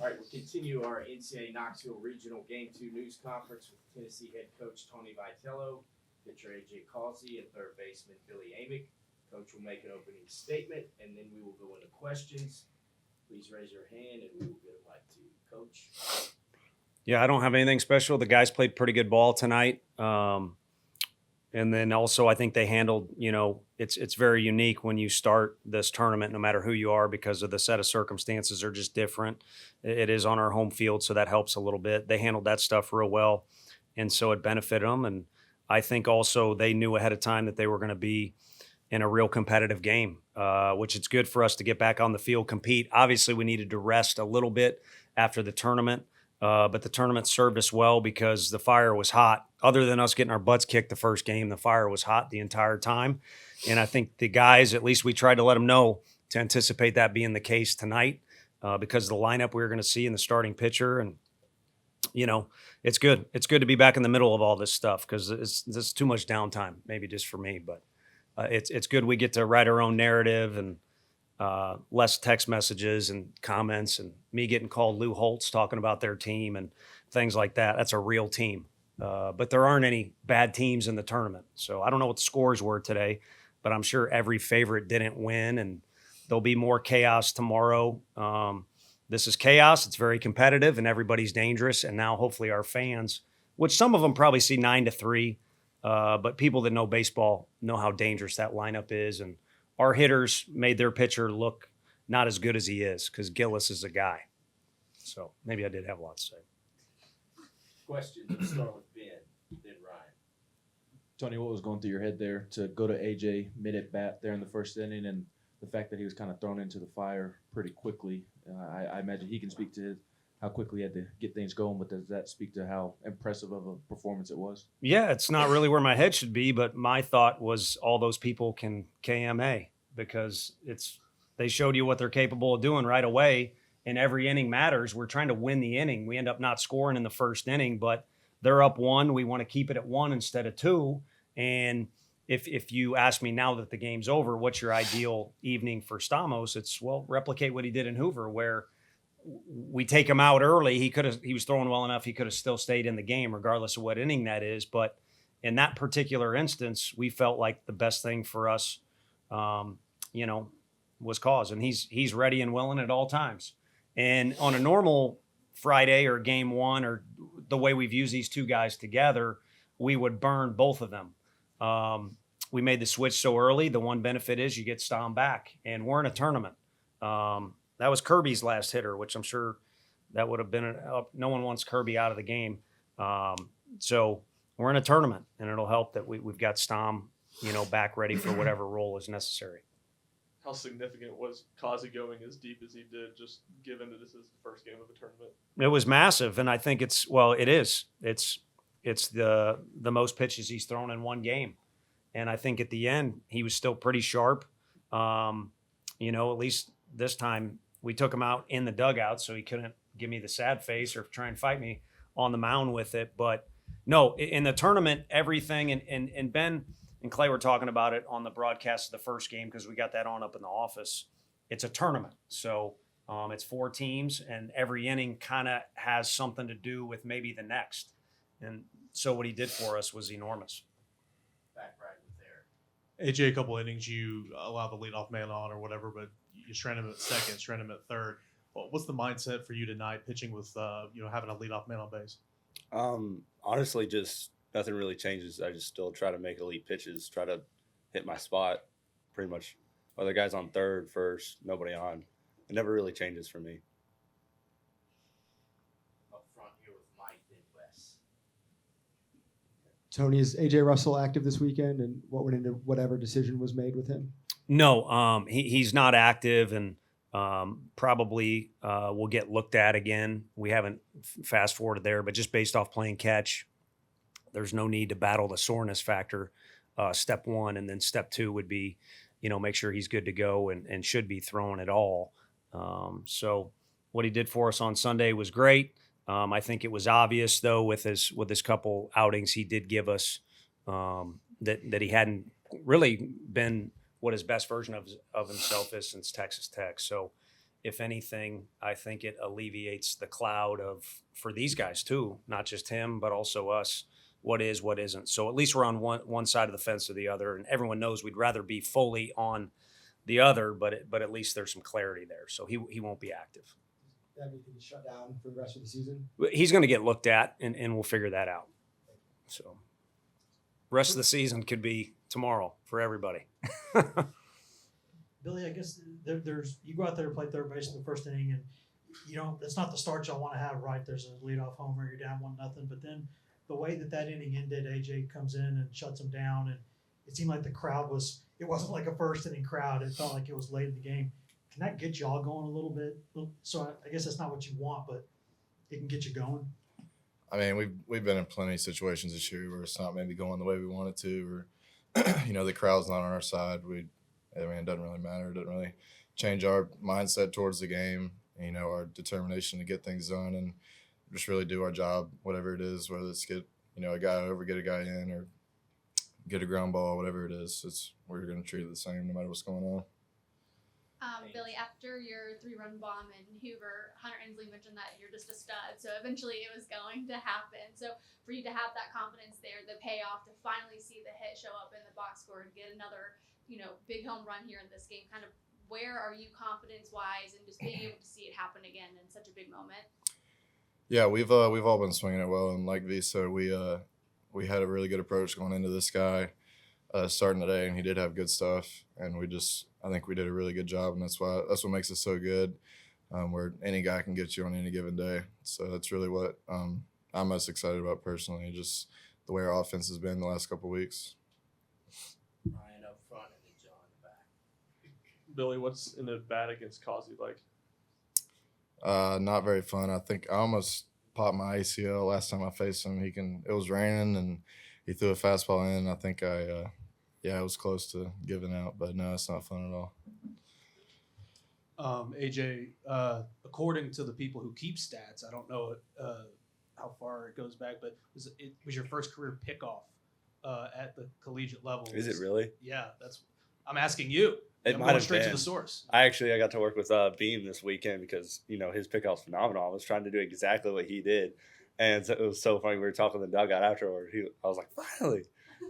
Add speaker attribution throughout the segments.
Speaker 1: All right, we'll continue our NCAA Knoxville Regional Game 2 news conference with Tennessee head coach Tony Vitello, pitcher A.J. Causey, and third baseman Billy Amick. Coach will make an opening statement, and then we will go into questions. Please raise your hand, and we will get a mic to you. Coach?
Speaker 2: Yeah, I don't have anything special. The guys played pretty good ball tonight. And then also I think they handled, it's very unique when you start this tournament, no matter who you are, because of the set of circumstances are just different. It is on our home field, so that helps a little bit. They handled that stuff real well, and so it benefited them. And I think also they knew ahead of time that they were going to be in a real competitive game, which it's good for us to get back on the field, compete. Obviously, we needed to rest a little bit after the tournament. But the tournament served us well because the fire was hot. Other than us getting our butts kicked the first game, the fire was hot the entire time. And I think the guys, at least we tried to let them know to anticipate that being the case tonight because of the lineup we were going to see in the starting pitcher. And, it's good. It's good to be back in the middle of all this stuff because it's too much downtime, maybe just for me. But it's good we get to write our own narrative and less text messages and comments and me getting called Lou Holtz talking about their team and things like that. That's a real team. But there aren't any bad teams in the tournament. So I don't know what the scores were today, but I'm sure every favorite didn't win, and there'll be more chaos tomorrow. This is chaos. It's very competitive, and everybody's dangerous. And now hopefully our fans, which some of them probably see 9-3, but people that know baseball know how dangerous that lineup is. And our hitters made their pitcher look not as good as he is because Gillis is a guy. So maybe I did have a lot to say.
Speaker 1: Questions. Let's start with Ben, then Ryan.
Speaker 3: Tony, what was going through your head there to go to AJ mid at bat there in the first inning, and the fact that he was kind of thrown into the fire pretty quickly? I imagine he can speak to how quickly he had to get things going, but does that speak to how impressive of a performance it was?
Speaker 2: Yeah, it's not really where my head should be, but my thought was all those people can KMA because they showed you what they're capable of doing right away, and every inning matters. We're trying to win the inning. We end up not scoring in the first inning, but they're up 1. We want to keep it at 1 instead of 2. And if you ask me now that the game's over, what's your ideal evening for Stamos? It's, replicate what he did in Hoover, where we take him out early. He was throwing well enough. He could have still stayed in the game regardless of what inning that is. But in that particular instance, we felt like the best thing for us, was cause. And he's ready and willing at all times. And on a normal Friday or game 1 or the way we've used these two guys together, we would burn both of them. We made the switch so early. The one benefit is you get Stom back, and we're in a tournament. That was Kirby's last hitter, which I'm sure that would have been no one wants Kirby out of the game. So we're in a tournament, and it'll help that we've got Stom, back ready for whatever role is necessary.
Speaker 4: How significant was Causey going as deep as he did, just given that this is the first game of a tournament?
Speaker 2: It was massive, and I think it is. It's the most pitches he's thrown in one game. And I think at the end, he was still pretty sharp. At least this time we took him out in the dugout, so he couldn't give me the sad face or try and fight me on the mound with it. But no, in the tournament, everything, and Ben and Clay were talking about it on the broadcast of the first game because we got that on up in the office. It's a tournament. So it's 4 teams, and every inning kind of has something to do with maybe the next. And so what he did for us was enormous.
Speaker 1: Back right with there.
Speaker 5: AJ, a couple innings, you allow the leadoff man on or whatever, but you strand him at second, strand him at third. What's the mindset for you tonight pitching with, having a leadoff man on base?
Speaker 6: Honestly, just nothing really changes. I just still try to make elite pitches, try to hit my spot pretty much. Other guys on third, first, nobody on. It never really changes for me.
Speaker 1: Up front here with Mike, then Wes.
Speaker 7: Tony, is AJ Russell active this weekend, and what went into whatever decision was made with him?
Speaker 2: No, he's not active, and probably will get looked at again. We haven't fast forwarded there, but just based off playing catch, there's no need to battle the soreness factor. Step 1, and then step 2 would be, make sure he's good to go and should be thrown at all. So what he did for us on Sunday was great. I think it was obvious, though, with his couple outings he did give us that he hadn't really been what his best version of himself is since Texas Tech. So if anything, I think it alleviates the cloud for these guys too, not just him, but also us, what is, what isn't. So at least we're on one side of the fence or the other, and everyone knows we'd rather be fully on the other, but at least there's some clarity there. So he won't be active.
Speaker 7: Everything is shut down for the rest of the season.
Speaker 2: He's going to get looked at, and we'll figure that out. So rest of the season could be tomorrow for everybody.
Speaker 8: Billy, I guess there's you go out there and play third base in the first inning, and it's not the start y'all want to have, right? There's a leadoff homer, you're down 1-0, but then the way that inning ended, AJ comes in and shuts him down, and it seemed like the crowd it wasn't like a first inning crowd. It felt like it was late in the game. Can that get y'all going a little bit? So I guess that's not what you want, but it can get you going.
Speaker 9: I mean, we've been in plenty of situations this year where it's not maybe going the way we want it to, or the crowd's not on our side. It doesn't really matter. It doesn't really change our mindset towards the game. Our determination to get things done and just really do our job, whatever it is, whether it's get a guy over, get a guy in, or get a ground ball, whatever it is. We're going to treat it the same no matter what's going on.
Speaker 10: Billy, after your 3-run bomb in Hoover, Hunter Ensley mentioned that you're just a stud. So eventually it was going to happen. So for you to have that confidence there, the payoff, to finally see the hit show up in the box score and get another, big home run here in this game, kind of where are you confidence-wise and just being able to see it happen again in such a big moment?
Speaker 9: Yeah, we've all been swinging it well, and like V said, we had a really good approach going into this guy starting today, and he did have good stuff, and I think we did a really good job, and that's what makes us so good, where any guy can get you on any given day. So that's really what I'm most excited about personally, just the way our offense has been the last couple of weeks.
Speaker 1: Ryan up front and then John in the back.
Speaker 4: Billy, what's in the bat against Causey like?
Speaker 9: Not very fun. I think I almost popped my ACL last time I faced him. It was raining and he threw a fastball in. I think I was close to giving out, but no, it's not fun at all.
Speaker 11: AJ, according to the people who keep stats, I don't know how far it goes back, but it was your first career pickoff at the collegiate level.
Speaker 6: Is it really?
Speaker 11: Yeah, I'm asking you.
Speaker 6: It
Speaker 11: I'm
Speaker 6: might
Speaker 11: going
Speaker 6: have
Speaker 11: straight
Speaker 6: been.
Speaker 11: to the source.
Speaker 6: I got to work with Beam this weekend because his pickoff's phenomenal. I was trying to do exactly what he did, and so it was so funny. We were talking in the dugout afterward. I was like, finally,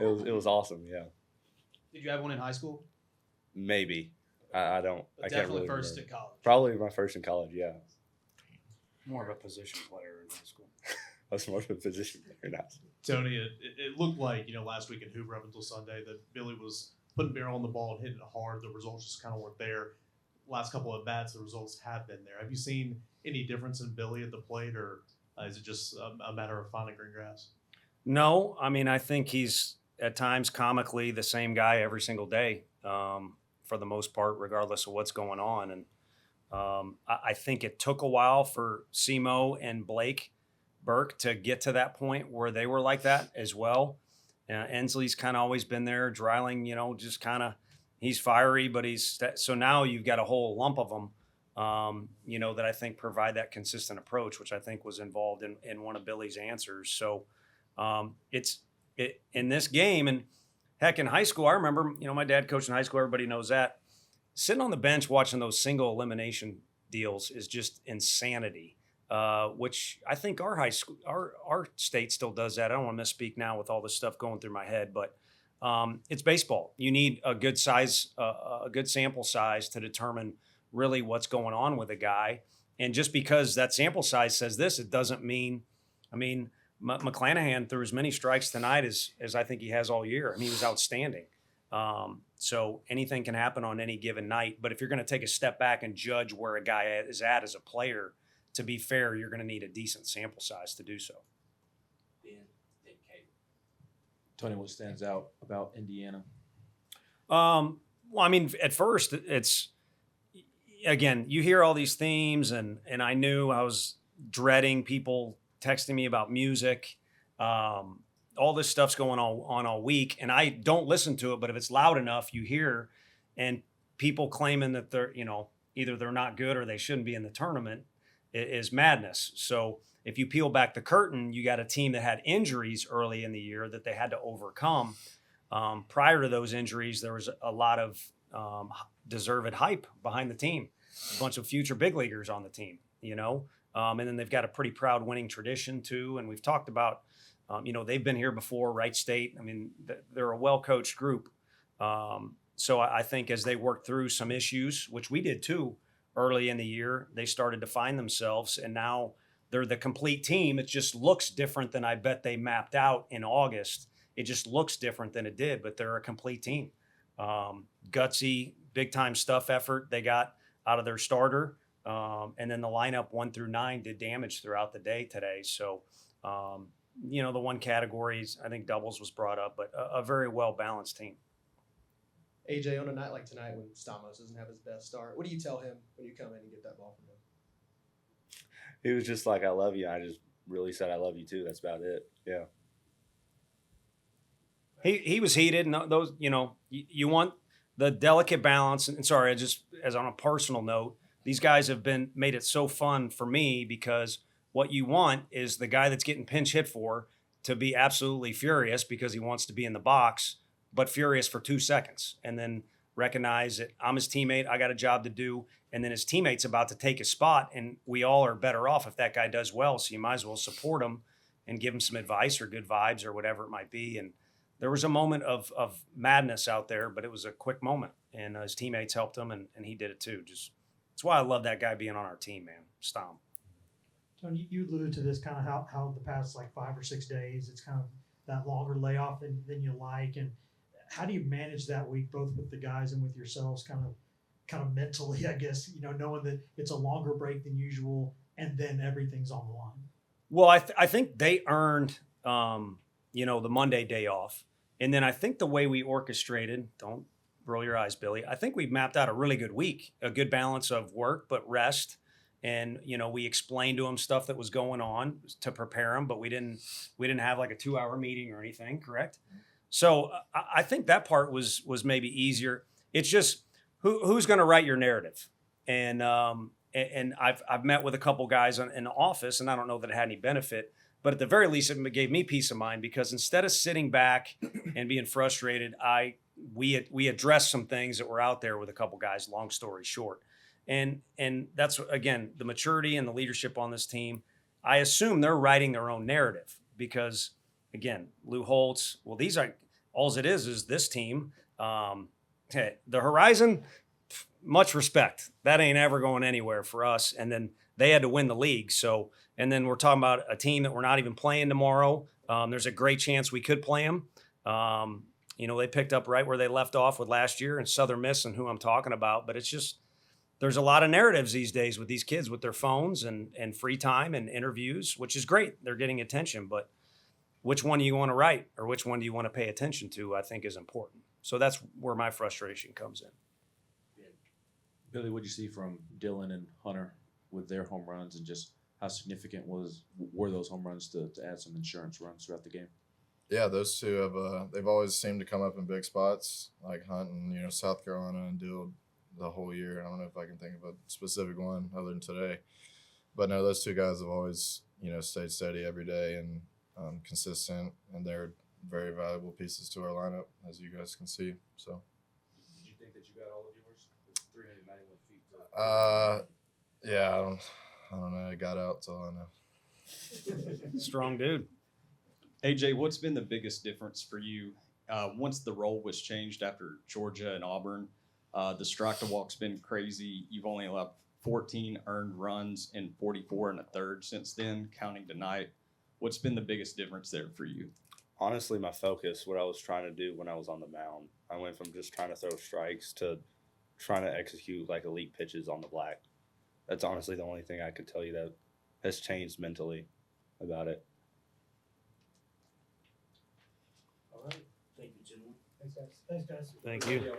Speaker 6: it was awesome. Yeah.
Speaker 11: Did you have one in high school?
Speaker 6: Maybe. I don't.
Speaker 11: But
Speaker 6: I can't
Speaker 11: definitely
Speaker 6: really
Speaker 11: first
Speaker 6: remember.
Speaker 11: in college.
Speaker 6: Probably my first in college. Yeah.
Speaker 2: More of a position player in high school.
Speaker 6: I was more of a position player now.
Speaker 5: Tony, it looked like, last week in Hoover up until Sunday that Billy was putting barrel on the ball and hitting it hard. The results just kind of weren't there. Last couple of bats, the results have been there. Have you seen any difference in Billy at the plate, or is it just a matter of finding green grass?
Speaker 2: No, I mean, I think he's at times comically the same guy every single day, for the most part, regardless of what's going on. And I think it took a while for Simo and Blake Burke to get to that point where they were like that as well. Ensley's kind of always been there, Dreiling, just kind of, he's fiery, but so now you've got a whole lump of them, that I think provide that consistent approach, which I think was involved in one of Billy's answers. So it's in this game, and heck, in high school, I remember, my dad coached in high school, everybody knows that. Sitting on the bench watching those single elimination deals is just insanity. Which I think our high school, our state still does that. I don't want to misspeak now with all this stuff going through my head, but it's baseball. You need a good size, a good sample size to determine really what's going on with a guy. And just because that sample size says this, it doesn't mean. I mean, McClanahan threw as many strikes tonight as I think he has all year. I mean, he was outstanding. So anything can happen on any given night. But if you're going to take a step back and judge where a guy is at as a player, to be fair, you're going to need a decent sample size to do so.
Speaker 3: Tony, what stands out about Indiana?
Speaker 2: Well, I mean, at first, it's, again, you hear all these themes, and I knew I was dreading people texting me about music. All this stuff's going on all week, and I don't listen to it, but if it's loud enough, you hear, and people claiming that they're, either they're not good or they shouldn't be in the tournament is madness. So if you peel back the curtain, you got a team that had injuries early in the year that they had to overcome. Prior to those injuries, there was a lot of deserved hype behind the team. a bunch of future big leaguers on the team, you know. And then they've got a pretty proud winning tradition too. And we've talked about, you know, they've been here before, Wright State. I mean, they're a well-coached group. So I think as they work through some issues, which we did too early in the year, they started to find themselves, and now they're the complete team. It just looks different than I bet they mapped out in August. It just looks different than it did, but they're a complete team. Gutsy, big-time stuff effort they got out of their starter. And then the lineup 1 through 9 did damage throughout the day today. So, you know, the one category is, I think doubles was brought up, but a very well-balanced team.
Speaker 12: AJ, on a night like tonight when Stamos doesn't have his best start, what do you tell him when you come in and get that ball from him?
Speaker 6: He was just like, "I love you." I just really said, "I love you too." That's about it. Yeah.
Speaker 2: He was heated, and those, you know, you want the delicate balance. And sorry, I just, as on a personal note, these guys have made it so fun for me, because what you want is the guy that's getting pinch hit for to be absolutely furious because he wants to be in the box, but furious for 2 seconds, and then recognize that I'm his teammate, I got a job to do, and then his teammate's about to take his spot, and we all are better off if that guy does well, so you might as well support him and give him some advice or good vibes or whatever it might be. And there was a moment of madness out there, but it was a quick moment, and his teammates helped him, and he did it too. Just that's why I love that guy being on our team, man. Stom.
Speaker 8: Tony, you alluded to this kind of how the past like 5 or 6 days, it's kind of that longer layoff than you like. And how do you manage that week, both with the guys and with yourselves, kind of mentally, I guess, you know, knowing that it's a longer break than usual and then everything's on the line?
Speaker 2: Well, I think they earned, you know, the Monday day off. And then I think the way we orchestrated, don't roll your eyes, Billy, I think we mapped out a really good week, a good balance of work, but rest. And, you know, we explained to them stuff that was going on to prepare them, but we didn't have like a 2-hour meeting or anything, correct? So I think that part was maybe easier. It's just who's going to write your narrative, and I've met with a couple guys in the office, and I don't know that it had any benefit, but at the very least it gave me peace of mind, because instead of sitting back and being frustrated, we addressed some things that were out there with a couple guys. Long story short, and that's again the maturity and the leadership on this team. I assume they're writing their own narrative, because again, Lou Holtz. Well, these are all it is this team. The horizon, much respect. That ain't ever going anywhere for us. And then they had to win the league. So, and then we're talking about a team that we're not even playing tomorrow. There's a great chance we could play them. You know, they picked up right where they left off with last year, and Southern Miss and who I'm talking about. But it's just, there's a lot of narratives these days with these kids with their phones and free time and interviews, which is great. They're getting attention, but which one do you want to write, or which one do you want to pay attention to, I think is important. So that's where my frustration comes in.
Speaker 3: Billy, what'd you see from Dylan and Hunter with their home runs, and just how significant were those home runs to add some insurance runs throughout the game?
Speaker 9: Yeah, those two have they've always seemed to come up in big spots, like Hunt and, you know, South Carolina and Dill the whole year. I don't know if I can think of a specific one other than today, but no, those two guys have always, you know, stayed steady every day and consistent, and they're very valuable pieces to our lineup, as you guys can see. So.
Speaker 6: Did you think that you got all of yours? 391 feet.
Speaker 9: Yeah, I don't know. It got out, that's all I know.
Speaker 2: Strong dude.
Speaker 13: AJ, what's been the biggest difference for you once the role was changed after Georgia and Auburn? The strike to walk's been crazy. You've only allowed 14 earned runs and 44 and a third since then, counting tonight. What's been the biggest difference there for you?
Speaker 6: Honestly, my focus, what I was trying to do when I was on the mound, I went from just trying to throw strikes to trying to execute like elite pitches on the black. That's honestly the only thing I could tell you that has changed mentally about it.
Speaker 1: All right. Thank you, gentlemen.
Speaker 8: Thanks, guys.
Speaker 2: Thank you.